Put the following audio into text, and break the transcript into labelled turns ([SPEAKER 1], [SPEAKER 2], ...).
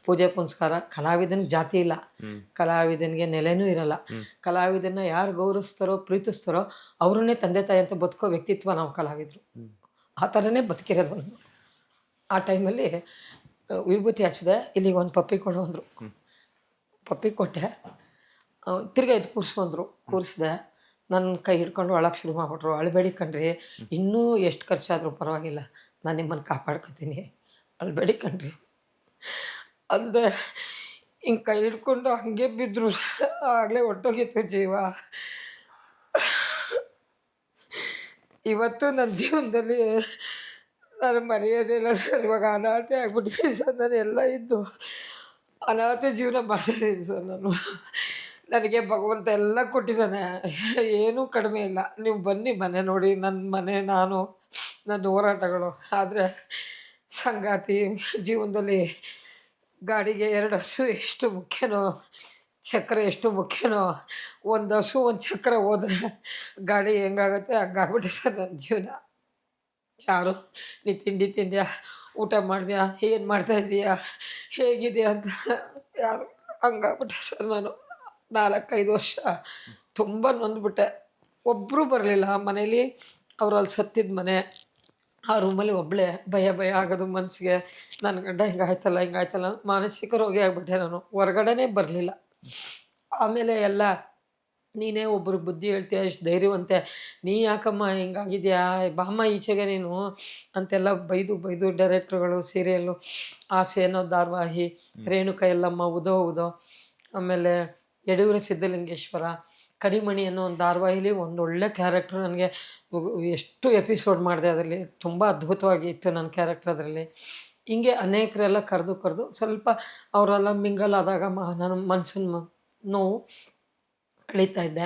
[SPEAKER 1] ಪೂಜೆ ಪುನಸ್ಕಾರ. ಕಲಾವಿದನಿಗೆ ಜಾತಿ ಇಲ್ಲ, ಕಲಾವಿದನಿಗೆ ನೆಲೆನೂ ಇರಲ್ಲ. ಕಲಾವಿದನ್ನ ಯಾರು ಗೌರವಿಸ್ತಾರೋ ಪ್ರೀತಿಸ್ತಾರೋ ಅವ್ರನ್ನೇ ತಂದೆ ತಾಯಿ ಅಂತ ಬದುಕೋ ವ್ಯಕ್ತಿತ್ವ ನಾವು ಕಲಾವಿದರು. ಆ ಥರನೇ ಬದುಕಿರೋದು ನಾನು. ಆ ಟೈಮಲ್ಲಿ ವಿಭೂತಿ ಹಚ್ಚಿದೆ, ಇಲ್ಲಿಗೆ ಒಂದು ಪಪ್ಪಿ ಕೊಡು ಅಂದರು. ಪಪ್ಪಿ ಕೊಟ್ಟೆ, ತಿರ್ಗಾ ಎದ್ದು ಕೂರಿಸ್ಕೊಂಡ್ರು. ಕೂರಿಸಿದೆ, ನನ್ನ ಕೈ ಹಿಡ್ಕೊಂಡು ಅಳಕ್ಕೆ ಶುರು ಮಾಡಿಬಿಟ್ರು. ಅಳಬೇಡಿ ಕಣ್ರಿ, ಇನ್ನೂ ಎಷ್ಟು ಖರ್ಚಾದರೂ ಪರವಾಗಿಲ್ಲ, ನಾನು ನಿಮ್ಮನ್ನು ಕಾಪಾಡ್ಕೊತೀನಿ, ಅಳಬೇಡಿ ಕಣ್ರಿ ಅಂದೆ. ಹಿಂಗೆ ಕೈ ಹಿಡ್ಕೊಂಡು ಹಂಗೆ ಬಿದ್ದರು. ಆಗಲೇ ಹೊರ್ಟೋಗಿತ್ತು ಜೀವ. ಇವತ್ತು ನನ್ನ ಜೀವನದಲ್ಲಿ ನಾನು ಮರೆಯೋದೇ ಇಲ್ಲ ಸರ್. ಇವಾಗ ಅನಾಥೆ ಆಗ್ಬಿಟ್ಟಿದ್ದೀನಿ ಸರ್. ನಾನು ಎಲ್ಲ ಇದ್ದು ಅನಾಥೆ ಜೀವನ ಮಾಡ್ತಾಯಿದ್ದೀನಿ ಸರ್ ನಾನು. ನನಗೆ ಭಗವಂತ ಎಲ್ಲ ಕೊಟ್ಟಿದ್ದಾನೆ, ಏನೂ ಕಡಿಮೆ ಇಲ್ಲ. ನೀವು ಬನ್ನಿ ಮನೆ ನೋಡಿ, ನನ್ನ ಮನೆ, ನಾನು, ನನ್ನ ಹೋರಾಟಗಳು. ಆದರೆ ಸಂಗಾತಿ ಜೀವನದಲ್ಲಿ ಗಾಡಿಗೆ 2 ಹಸು ಎಷ್ಟು ಮುಖ್ಯನೋ, ಚಕ್ರ ಎಷ್ಟು ಮುಖ್ಯನೋ, ಒಂದು ಹಸು ಒಂದು ಚಕ್ರ ಹೋದರೆ ಗಾಡಿ ಹೆಂಗಾಗುತ್ತೆ ಹಂಗಾಗ್ಬಿಟ್ಟೆ ಸರ್ ನನ್ನ ಜೀವನ. ಯಾರು ನೀ ತಿಂಡಿ ತಿಂದ್ಯಾ, ಊಟ ಮಾಡಿದ್ಯಾ, ಏನು ಮಾಡ್ತಾಯಿದ್ದೀಯಾ, ಹೇಗಿದೆಯಾ ಅಂತ ಯಾರು, ಹಂಗಾಗ್ಬಿಟ್ಟೆ ಸರ್ ನಾನು. 4-5 ವರ್ಷ ತುಂಬ ನೊಂದ್ಬಿಟ್ಟೆ. ಒಬ್ಬರು ಬರಲಿಲ್ಲ ಮನೇಲಿ. ಅವ್ರು ಅಲ್ಲಿ ಸತ್ತಿದ್ದ ಮನೆ, ಆ ರೂಮಲ್ಲಿ ಒಬ್ಬಳೇ ಭಯ ಭಯ ಆಗೋದು ಮನಸ್ಸಿಗೆ. ನನ್ನ ಗಂಡ ಹಿಂಗಾಯ್ತಲ್ಲ ಹಿಂಗಾಯ್ತಲ್ಲ, ಮಾನಸಿಕ ರೋಗಿ ಆಗಿಬಿಟ್ಟೆ ನಾನು. ಹೊರ್ಗಡೆನೇ ಬರಲಿಲ್ಲ. ಆಮೇಲೆ ಎಲ್ಲ ನೀನೇ ಒಬ್ಬರು ಬುದ್ಧಿ ಹೇಳ್ತೀಯ, ಎಷ್ಟು ಧೈರ್ಯವಂತೆ, ನೀ ಯಾಕಮ್ಮ ಹಿಂಗಾಗಿದೆಯಾ, ಬಾಮ್ಮ ಈಚೆಗೆ ನೀನು ಅಂತೆಲ್ಲ ಬೈದು ಬೈದು ಡೈರೆಕ್ಟ್ರುಗಳು, ಸೀರಿಯಲ್ಲು, ಆಸೆ ಅನ್ನೋ ಧಾರಾವಾಹಿ, ರೇಣುಕಾ ಎಲ್ಲಮ್ಮ, ಉದೋ ಉದೋ, ಆಮೇಲೆ ಯಡೂರ ಸಿದ್ಧಲಿಂಗೇಶ್ವರ, ಕರಿಮಣಿ ಅನ್ನೋ ಒಂದು ಧಾರಾವಾಹಿಲಿ ಒಂದೊಳ್ಳೆ ಕ್ಯಾರೆಕ್ಟ್ರು. ನನಗೆ ಎಷ್ಟು ಎಪಿಸೋಡ್ ಮಾಡಿದೆ ಅದರಲ್ಲಿ, ತುಂಬ ಅದ್ಭುತವಾಗಿ ಇತ್ತು ನನ್ನ ಕ್ಯಾರೆಕ್ಟರ್ ಅದರಲ್ಲಿ. ಹಿಂಗೆ ಅನೇಕರೆಲ್ಲ ಕರೆದು ಸ್ವಲ್ಪ ಅವರೆಲ್ಲ ಮಿಂಗಲ್ ಆದಾಗ ನನ್ನ ಮನ್ಸಿನ ನೋವು ಕಳೀತಾ ಇದ್ದೆ.